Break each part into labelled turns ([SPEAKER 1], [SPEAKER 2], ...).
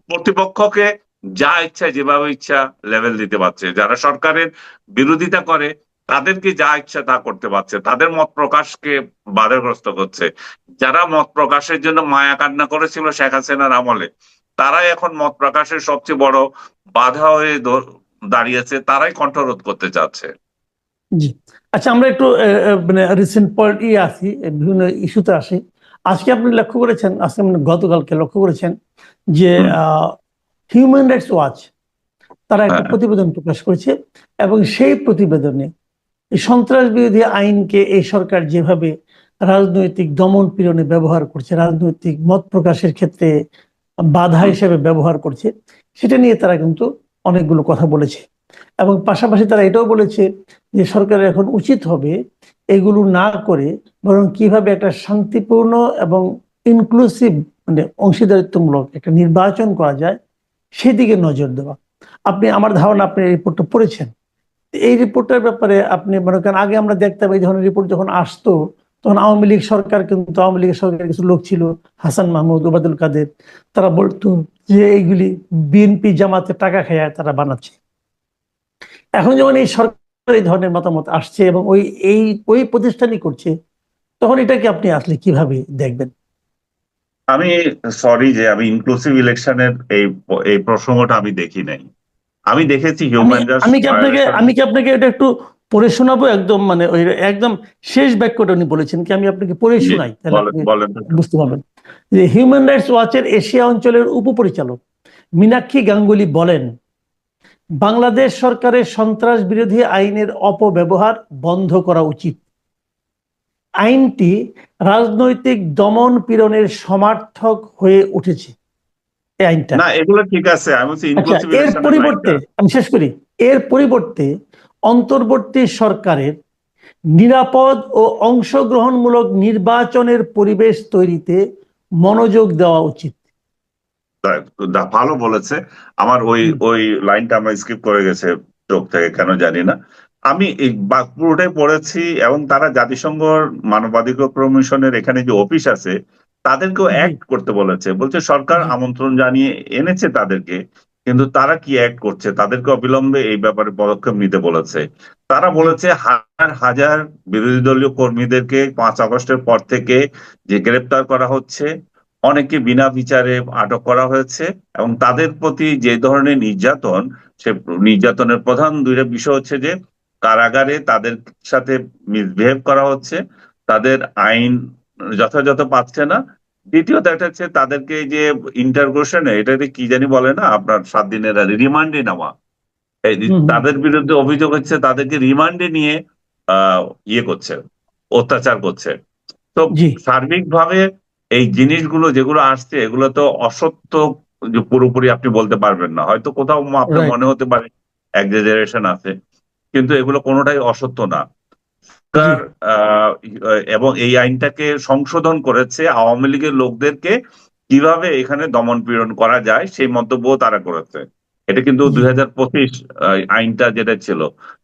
[SPEAKER 1] প্রতিপক্ষকে যা ইচ্ছা যেভাবে ইচ্ছা লেভেল দিতে পারছে, যারা সরকারের বিরোধিতা করে তাদেরকে যা ইচ্ছা তা করতে পারছে, তাদের মত প্রকাশকে বাধাগ্রস্ত করছে। যারা মত প্রকাশের জন্য মায়া কান্না করেছিল শেখ হাসিনার আমলে, তারাই এখন মত প্রকাশের সবচেয়ে বড় বাধা হয়ে দাঁড়িয়েছে, তারাই কণ্ঠরোধ করতে চাচ্ছে।
[SPEAKER 2] জি, আচ্ছা, আমরা একটু মানে রিসেন্ট পয়েন্ট আসি, বিভিন্ন ইস্যুতে আসি। আজকে আপনি লক্ষ্য করেছেন, আজকে মানে গতকালকে লক্ষ্য করেছেন যে হিউম্যান রাইটস ওয়াচ তারা একটা
[SPEAKER 1] হ্যাঁ,
[SPEAKER 2] প্রতিবেদন প্রকাশ করেছে, এবং সেই প্রতিবেদনে এই সন্ত্রাস বিরোধী আইনকে এই সরকার যেভাবে রাজনৈতিক দমন পীড়নে ব্যবহার করছে, রাজনৈতিক মত প্রকাশের ক্ষেত্রে বাধা হিসেবে ব্যবহার করছে, সেটা নিয়ে তারা কিন্তু অনেকগুলো কথা বলেছে। এবং পাশাপাশি তারা এটাও বলেছে যে সরকারের এখন উচিত হবে এগুলো না করে বরং কিভাবে একটা শান্তিপূর্ণ এবং ইনক্লুসিভ মানে অংশীদারিত্বমূলক একটা নির্বাচন করা যায় সেদিকে নজর দেওয়া। আপনি, আমার ধারণা আপনি এই রিপোর্টটা পড়েছেন। এই রিপোর্টের ব্যাপারে আপনি মনে করেন, আগে আমরা দেখতাম এই ধরনের রিপোর্ট যখন আসতো তখন আওয়ামী লীগ সরকার, কিন্তু আওয়ামী লীগের সরকারের কিছু লোক ছিল, হাসান মাহমুদ, ওবায়দুল কাদের, তারা বলতো যে এইগুলি বিএনপি জামাতে টাকা খায় তারা বানাচ্ছে। এখন যখন এই সরকার এই ধরনের মতামত আসছে এবং ওই প্রতিষ্ঠানই করছে, তখন এটাকে আপনি আসলে কিভাবে দেখবেন?
[SPEAKER 1] আমি সরি যে আমি ইনক্লুসিভ ইলেকশনের এই প্রসঙ্গটা আমি দেখি নাই। আমি দেখেছি
[SPEAKER 2] আমি
[SPEAKER 1] হিউম্যান রাইটস
[SPEAKER 2] আমি কি আপনাকে
[SPEAKER 1] ভায়োলেশন।
[SPEAKER 2] আমি কি আপনাকে এটা একটু পড়ে শোনাবো, একদম মানে ওই একদম শেষ বাক্যটা উনি বলেছেন, কি আমি আপনাকে পড়ে শোনাই, তাহলে
[SPEAKER 1] বলেন
[SPEAKER 2] আপনি
[SPEAKER 1] বলেন তো একটু।
[SPEAKER 2] বুঝতে পারবেন। যে হিউম্যান রাইটস ওয়াচের এশিয়া অঞ্চলের উপপরিচালক মীনাক্ষী গাঙ্গুলি বলেন, বাংলাদেশ সরকারের সন্ত্রাস বিরোধী আইনের অপব্যবহার বন্ধ করা উচিত। আইনটি রাজনৈতিক দমন পীড়নের সমার্থক হয়ে উঠেছে, এই আইনটা।
[SPEAKER 1] না, এগুলো ঠিক আছে, আমি বলছি
[SPEAKER 2] আচ্ছা,
[SPEAKER 1] ইনক্লুসিভ
[SPEAKER 2] এর
[SPEAKER 1] ইলেকশনের
[SPEAKER 2] পরিবর্তে
[SPEAKER 1] লাইনটা।
[SPEAKER 2] আমি শেষ করি। এর পরিবর্তে অন্তর্বর্তী সরকারের নিরাপদ ও অংশগ্রহণমূলক নির্বাচনের পরিবেশ তৈরিতে মনোযোগ দেওয়া উচিত।
[SPEAKER 1] ভালো বলেছে। আমার ওই
[SPEAKER 2] হুম,
[SPEAKER 1] ওই লাইনটা আমার স্কিপ করে গেছে চোখ থেকে, কেন জানি না। আমি এই পুরোটাই পড়েছি, এবং তারা জাতিসংঘ মানবাধিকার কমিশনের এখানে যে অফিস আছে তাদেরকেও
[SPEAKER 2] জি,
[SPEAKER 1] অ্যাক্ট করতে বলেছে, বলছে সরকার
[SPEAKER 2] জি,
[SPEAKER 1] আমন্ত্রণ জানিয়ে এনেছে তাদেরকে, কিন্তু তারা কি অ্যাক্ট করছে, তাদেরকে অবিলম্বে এই ব্যাপারে পদক্ষেপ নিতে বলেছে। তারা
[SPEAKER 2] জি,
[SPEAKER 1] বলেছে হাজার হাজার বিরোধী দলীয় কর্মীদেরকে 5 আগস্টের পর থেকে যে গ্রেপ্তার করা হচ্ছে, অনেকে বিনা বিচারে আটক করা হয়েছে, এবং তাদের প্রতি যে ধরনের নির্যাতন, সে নির্যাতনের প্রধান দুইটা বিষয় হচ্ছে যে কারাগারে তাদের সাথে মিসবিহেভ করা হচ্ছে, তাদের আইন যথাযথ পাচ্ছে না। দ্বিতীয়ত একটা হচ্ছে তাদেরকে যে ইন্টারগ্রেশনে, এটাকে কি জানি বলে না আপনার, 7 দিনের রিমান্ডে নেওয়া।
[SPEAKER 2] হুম, হুম,
[SPEAKER 1] তাদের বিরুদ্ধে অভিযোগ হচ্ছে তাদেরকে রিমান্ডে নিয়ে ইয়ে করছে, অত্যাচার করছে। তো
[SPEAKER 2] জি,
[SPEAKER 1] সার্বিকভাবে এই জিনিসগুলো যেগুলো আসছে এগুলো তো অসত্য, যে পুরোপুরি আপনি বলতে পারবেন না, হয়তো কোথাও আপনার
[SPEAKER 2] রাইট,
[SPEAKER 1] মনে হতে পারে এক্সাজারেশন আছে, কিন্তু এগুলো কোনোটাই অসত্য না।
[SPEAKER 2] জি,
[SPEAKER 1] সরকার আহ, এবং এই আইনটাকে সংশোধন করেছে আওয়ামী লীগের লোকদেরকে কিভাবে এখানে দমন পীড়ন করা যায় সেই মন্তব্য তারা করেছে। এটা কিন্তু
[SPEAKER 2] জি,
[SPEAKER 1] 2025 আইনটা যেটা ছিল,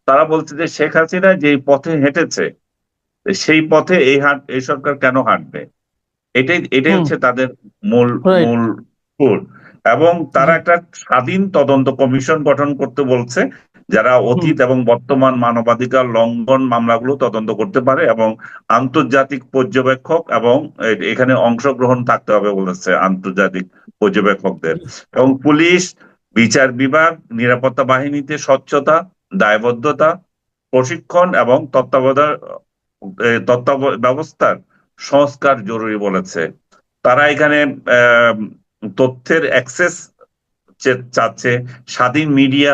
[SPEAKER 1] তারা বলছে যে শেখ হাসিনা যেই পথে হেঁটেছে সেই পথে এই সরকার কেন হাঁটবে। এটাই
[SPEAKER 2] হুম,
[SPEAKER 1] হচ্ছে তাদের মূল
[SPEAKER 2] রাইট,
[SPEAKER 1] মূল সুর। এবং তারা
[SPEAKER 2] জি,
[SPEAKER 1] একটা স্বাধীন তদন্ত কমিশন গঠন করতে বলছে, যারা
[SPEAKER 2] হুম,
[SPEAKER 1] অতীত এবং বর্তমান মানবাধিকার লঙ্ঘন মামলাগুলো তদন্ত করতে পারে, এবং আন্তর্জাতিক পর্যবেক্ষক এবং এখানে অংশগ্রহণ থাকতে হবে বলেছে আন্তর্জাতিক পর্যবেক্ষকদের।
[SPEAKER 2] জি,
[SPEAKER 1] এবং পুলিশ, বিচার বিভাগ, নিরাপত্তা বাহিনীতে স্বচ্ছতা, দায়বদ্ধতা, প্রশিক্ষণ এবং ব্যবস্থার সংস্কার জরুরি বলেছে। তারা এখানে আহ, তথ্যের অ্যাক্সেস চাচ্ছে, স্বাধীন মিডিয়া,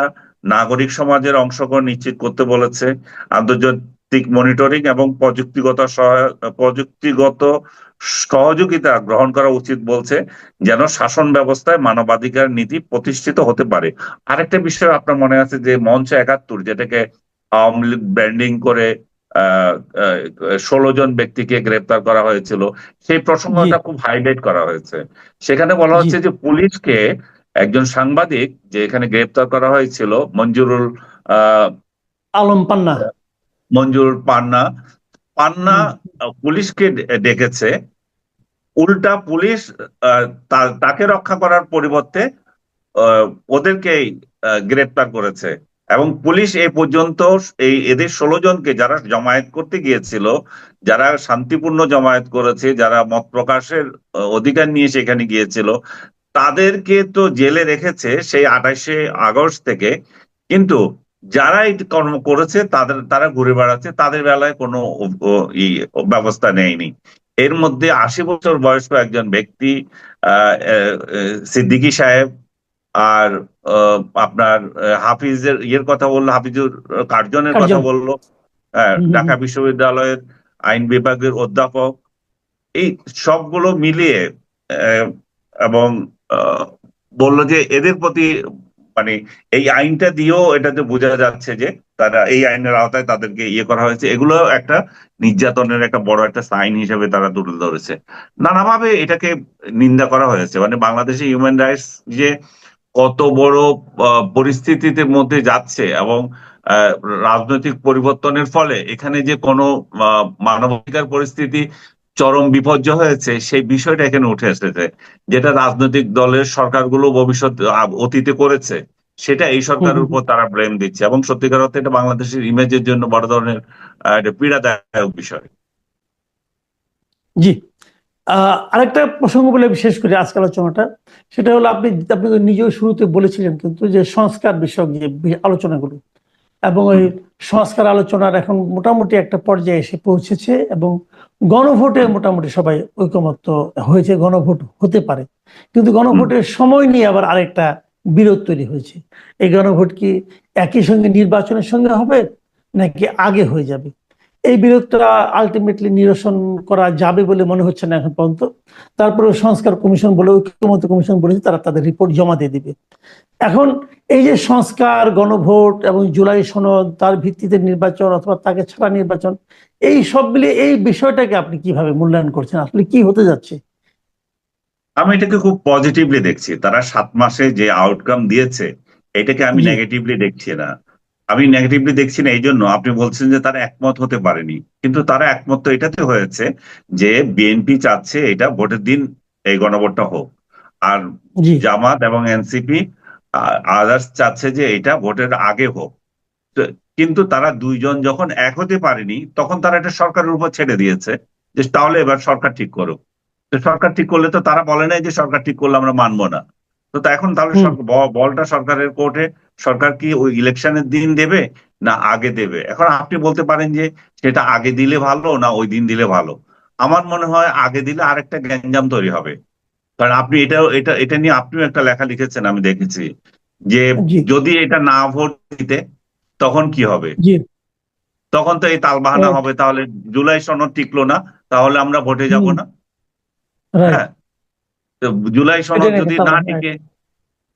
[SPEAKER 1] নাগরিক সমাজের অংশগ্রহণ নিশ্চিত করতে বলেছে, আন্তর্জাতিক মনিটরিং এবং প্রযুক্তিগত সহযোগিতা গ্রহণ করা উচিত বলছে, যেন শাসন ব্যবস্থায় মানবাধিকার নীতি প্রতিষ্ঠিত হতে পারে। আরেকটা বিষয় আপনার মনে আছে যে মঞ্চ 71, যেটাকে আওয়ামী লীগ ব্র্যান্ডিং করে আহ 16 জন ব্যক্তিকে গ্রেপ্তার করা হয়েছিল, সেই
[SPEAKER 2] জি,
[SPEAKER 1] প্রসঙ্গটা খুব হাইলাইট করা হয়েছে। সেখানে বলা
[SPEAKER 2] জি,
[SPEAKER 1] হচ্ছে যে পুলিশকে একজন সাংবাদিক যে এখানে গ্রেপ্তার করা হয়েছিল, আহ
[SPEAKER 2] আলম পান্না,
[SPEAKER 1] মঞ্জুর পান্না পান্না
[SPEAKER 2] হুম,
[SPEAKER 1] পুলিশকে ডেকেছে উল্টা পুলিশ তাকে রক্ষা করার পরিবর্তে ওদেরকেই গ্রেপ্তার করেছে। এবং পুলিশ এই পর্যন্ত এদের 16 জনকে, যারা জমায়েত করতে গিয়েছিল, যারা শান্তিপূর্ণ জমায়েত করেছে, যারা মত প্রকাশের অধিকার নিয়ে সেখানে গিয়েছিল, তাদেরকে তো জেলে রেখেছে সেই 28শে আগস্ট থেকে। কিন্তু যারা এই কর্ম করেছে তারা ঘুরে বেড়াচ্ছে, তাদের বেলায় কোনো ব্যবস্থা নেয়নি। এর মধ্যে 80 বছর বয়স্ক একজন ব্যক্তি, সিদ্দিকী সাহেব, আর আপনার হাফিজের কথা বললো, হাফিজুর কার্জনের কথা
[SPEAKER 2] কার্জন।
[SPEAKER 1] বললো,
[SPEAKER 2] হুম, হুম,
[SPEAKER 1] ঢাকা
[SPEAKER 2] হুম।
[SPEAKER 1] বিশ্ববিদ্যালয়ের আইন বিভাগের অধ্যাপক, এই সবগুলো মিলিয়ে আহ, এবং আহ, বললো যে এদের প্রতি মানে এই আইনটা দিয়েও এটাতে বোঝা যাচ্ছে যে তারা এই আইনের আওতায় তাদেরকে করা হয়েছে। এগুলো একটা নির্যাতনের একটা বড় একটা সাইন হিসেবে তারা তুলে ধরেছে। নানাভাবে এটাকে নিন্দা করা হয়েছে। মানে বাংলাদেশে হিউম্যান রাইটস যে কত বড় পরিস্থিতির মধ্যে যাচ্ছে, এবং আহ, রাজনৈতিক পরিবর্তনের ফলে এখানে যে কোনো মানবাধিকার পরিস্থিতি চরম বিপর্যয় হয়েছে, সেই বিষয়টা এখানে উঠে এসেছে। যেটা রাজনৈতিক দলের সরকারগুলো ভবিষ্যৎ অতীতে করেছে, সেটা এই
[SPEAKER 2] হুম,
[SPEAKER 1] সরকারের
[SPEAKER 2] হুম,
[SPEAKER 1] উপর
[SPEAKER 2] হুম।
[SPEAKER 1] তারা ব্লেম দিচ্ছে, এবং সত্যিকার অর্থে এটা বাংলাদেশের ইমেজের জন্য বড় ধরনের একটা পীড়াদায়ক বিষয়।
[SPEAKER 2] জি। আরেকটা প্রসঙ্গ বলে বিশেষ করে আজকের আলোচনাটা, সেটা হলো আপনি আপনি তো নিজেও শুরুতে বলেছিলেন কিন্তু যে সংস্কার বিষয়ক যে আলোচনাগুলো, এবং ওই
[SPEAKER 1] হুম।
[SPEAKER 2] সংস্কার আলোচনার এখন মোটামুটি একটা পর্যায়ে এসে পৌঁছেছে, এবং গণভোটে মোটামুটি সবাই ঐকমত্য হয়েছে, গণভোট হতে পারে। কিন্তু
[SPEAKER 1] হুম।
[SPEAKER 2] গণভোটের সময় নিয়ে আবার আরেকটা বিরোধ তৈরি হয়েছে। এই গণভোট কি একই সঙ্গে নির্বাচনের সঙ্গে হবে নাকি আগে হয়ে যাবে? এই বিরোধটা আলটিমেটলি নিরসন করা যাবে বলে মনে হচ্ছে না এখন পর্যন্ত। তারপরে সংস্কার কমিশন বলে, ঐক্যমত্য কমিশন বলেছে তারা তাদের রিপোর্ট জমা দিয়ে দিবে। এখন এই যে সংস্কার, গণভোট এবং জুলাই সনদ, তার ভিত্তিতে নির্বাচন অথবা তাকে ছাড়া নির্বাচন, এই সব মিলিয়ে এই বিষয়টাকে আপনি কিভাবে মূল্যায়ন করছেন? আসলে কি হতে যাচ্ছে?
[SPEAKER 1] আমি এটাকে খুব পজিটিভলি দেখছি। তারা 7 মাসে যে আউটকাম দিয়েছে, এটাকে আমি
[SPEAKER 2] জি।
[SPEAKER 1] নেগেটিভলি দেখছি না। আমি নেগেটিভলি দেখছি না এই জন্য, আপনি বলছেন যে তারা একমত হতে পারেনি, কিন্তু তারা একমত তো এটাতে হয়েছে যে বিএনপি চাচ্ছে এটা ভোটের দিন এই গণভোটটা হোক, আর
[SPEAKER 2] জি।
[SPEAKER 1] জামাত এবং এনসিপি আদার্স চাচ্ছে যে এটা ভোটের আগে হোক। তো কিন্তু তারা দুইজন যখন এক হতে পারেনি, তখন তারা এটা সরকারের উপর ছেড়ে দিয়েছে যে তাহলে এবার সরকার ঠিক করুক। তো সরকার ঠিক করলে তো তারা বলে নাই যে সরকার ঠিক করলে আমরা মানবো না। তো এখন তাহলে
[SPEAKER 2] হুম।
[SPEAKER 1] বলটা সরকারের কোর্টে। সরকার কি ওই ইলেকশনের দিন দেবে না আগে দেবে? এখন আপনি বলতে পারেন যে সেটা আগে দিলে ভালো না ওই দিন দিলে ভালো। আমার মনে হয় আগে দিলে আরেকটা গ্যাঞ্জাম তৈরি হবে। কারণ আপনি এটা এটা এটা নিয়ে আপনিও একটা লেখা লিখেছেন, আমি দেখেছি যে
[SPEAKER 2] জি।
[SPEAKER 1] যদি এটা না ভোট দিতে তখন কি হবে।
[SPEAKER 2] জি।
[SPEAKER 1] তখন তো এই তালবাহানা
[SPEAKER 2] রাইট।
[SPEAKER 1] হবে, তাহলে জুলাই সনদ টিকলো না, তাহলে আমরা ভোটে যাব
[SPEAKER 2] হুম।
[SPEAKER 1] না।
[SPEAKER 2] রাইট।
[SPEAKER 1] হ্যাঁ, তো জুলাই
[SPEAKER 2] এটা
[SPEAKER 1] সনদ
[SPEAKER 2] নাকি
[SPEAKER 1] যদি
[SPEAKER 2] তার
[SPEAKER 1] না
[SPEAKER 2] রাইট।
[SPEAKER 1] টিকে,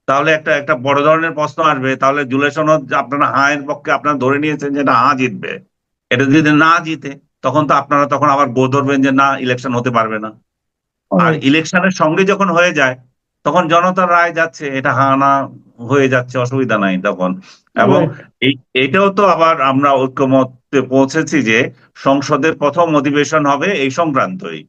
[SPEAKER 1] তাহলে একটা একটা বড় ধরনের প্রশ্ন আসবে, তাহলে জুলাই সনদ আপনারা হ্যাঁ এর পক্ষে আপনারা ধরে নিয়েছেন যে না হ্যাঁ জিতবে, এটা যদি না জিতে তখন তো আপনারা তখন আবার গো ধরবেন যে না ইলেকশন হতে পারবে না। আর
[SPEAKER 2] রাইট।
[SPEAKER 1] ইলেকশনের সঙ্গে যখন হয়ে যায়, তখন জনতার রায় যাচ্ছে, এটা হ্যাঁ না হয়ে যাচ্ছে, অসুবিধা নাই তখন। এবং
[SPEAKER 2] রাইট।
[SPEAKER 1] এই এটাও তো আবার আমরা ঐক্যমত্যে পৌঁছেছি যে সংসদের প্রথম অধিবেশন হবে এই সংক্রান্তই।